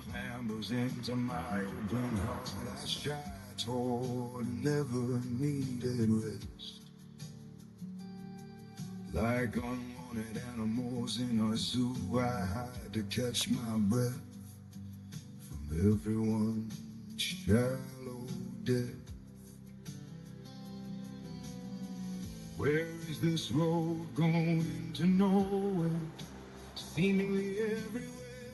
clambers into my open heart. I strive toward and never needed rest. Like unwanted animals in a zoo, I hide to catch my breath from everyone's shallow death. Where is this road going to nowhere? Seemingly everywhere.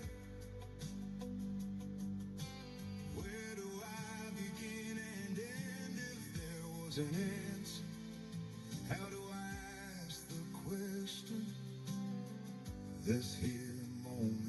Where do I begin and end if there was an answer? How do I ask the question? This here moment